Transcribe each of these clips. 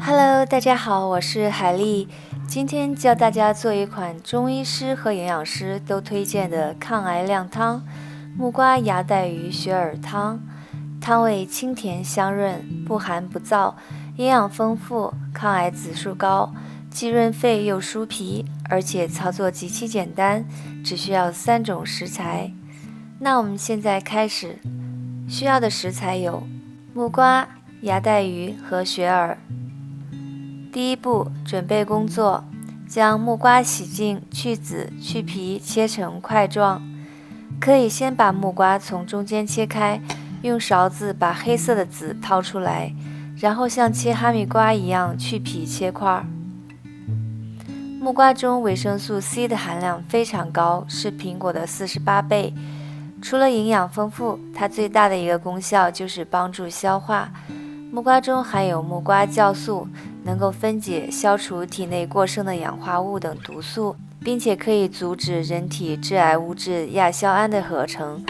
Hello，大家好，我是海丽。今天教大家做一款中医师和营养师都推荐的抗癌靓汤——木瓜芽带鱼雪耳汤。汤味清甜香润，不寒不燥，营养丰富，抗癌指数高，既润肺又舒脾，而且操作极其简单，只需要3种食材。那我们现在开始。需要的食材有木瓜、芽带鱼和雪耳。第一步，准备工作：将木瓜洗净、去籽、去皮，切成块状。可以先把木瓜从中间切开，用勺子把黑色的籽掏出来，然后像切哈密瓜一样去皮切块。木瓜中维生素 C 的含量非常高，是苹果的48倍。除了营养丰富，它最大的一个功效就是帮助消化。木瓜中含有木瓜酵素，能够分解、消除体内过剩的氧化物等毒素，并且可以阻止人体致癌物质亚硝胺的合成，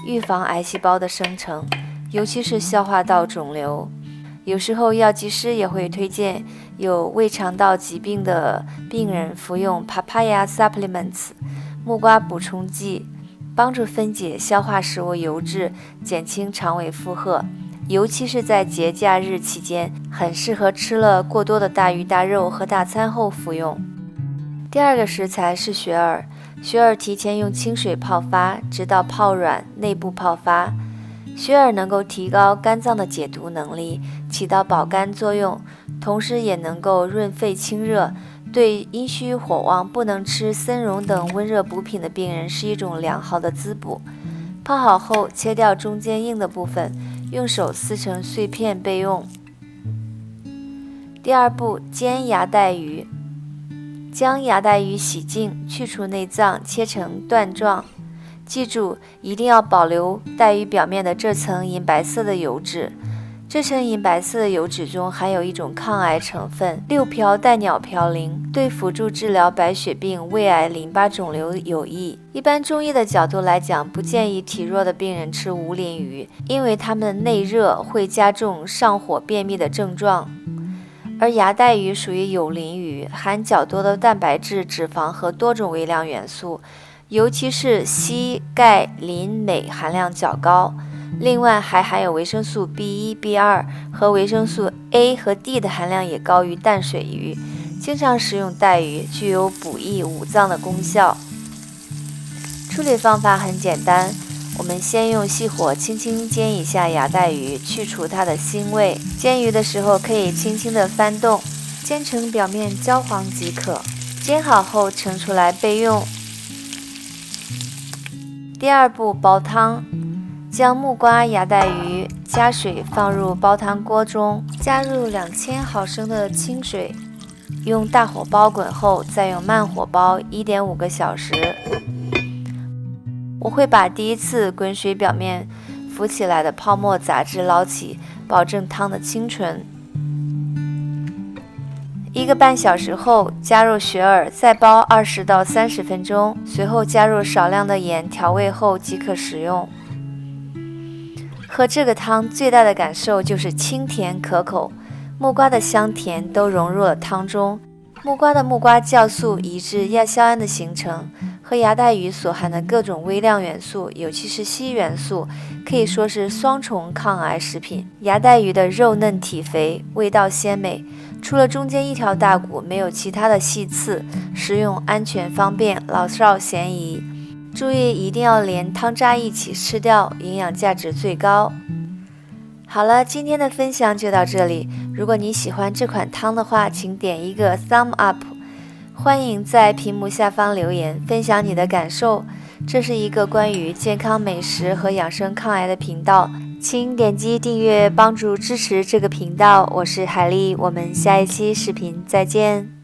预防癌细胞的生成，尤其是消化道肿瘤。有时候药剂师也会推荐有胃肠道疾病的病人服用 Papaya Supplements 木瓜补充剂，帮助分解消化食物油脂，减轻肠胃负荷，尤其是在节假日期间，很适合吃了过多的大鱼大肉和大餐后服用。第二个食材是雪耳，雪耳提前用清水泡发，直到泡软，内部泡发。雪耳能够提高肝脏的解毒能力，起到保肝作用，同时也能够润肺清热，对阴虚火旺、不能吃参茸等温热补品的病人是一种良好的滋补。泡好后，切掉中间硬的部分，用手撕成碎片备用。第二步，煎芽带鱼。将芽带鱼洗净，去除内脏，切成段状。记住，一定要保留带鱼表面的这层银白色的油脂。这层银白色的油脂中含有一种抗癌成分6-朴代鸟嘌呤，对辅助治疗白血病、胃癌、淋巴肿瘤有益。一般中医的角度来讲，不建议体弱的病人吃无鳞鱼，因为它们内热会加重上火便秘的症状。而芽带鱼属于有鳞鱼，含较多的蛋白质、脂肪和多种微量元素，尤其是硒、钙、磷、镁含量较高。另外还含有维生素 B1、B2 和维生素 A 和 D 的含量也高于淡水鱼。经常食用带鱼具有补益五脏的功效。处理方法很简单，我们先用细火轻轻煎一下芽带鱼，去除它的腥味。煎鱼的时候可以轻轻地翻动，煎成表面焦黄即可。煎好后盛出来备用。第二步，煲汤。将木瓜、芽带鱼加水放入煲汤锅中，加入2000毫升的清水，用大火煲滚后，再用慢火煲1.5个小时。我会把第一次滚水表面浮起来的泡沫杂质捞起，保证汤的清纯。1个半小时后，加入雪耳，再煲20到30分钟，随后加入少量的盐调味后即可食用。喝这个汤最大的感受就是清甜可口，木瓜的香甜都融入了汤中。木瓜的木瓜酵素抑制亚硝胺的形成，和芽带鱼所含的各种微量元素，尤其是硒元素，可以说是双重抗癌食品。芽带鱼的肉嫩体肥，味道鲜美，除了中间一条大骨，没有其他的细刺，食用安全方便，老少咸宜。注意一定要连汤渣一起吃掉，营养价值最高。好了，今天的分享就到这里。如果你喜欢这款汤的话，请点一个 thumb up。欢迎在屏幕下方留言，分享你的感受。这是一个关于健康美食和养生抗癌的频道，请点击订阅帮助支持这个频道。我是海丽，我们下一期视频再见。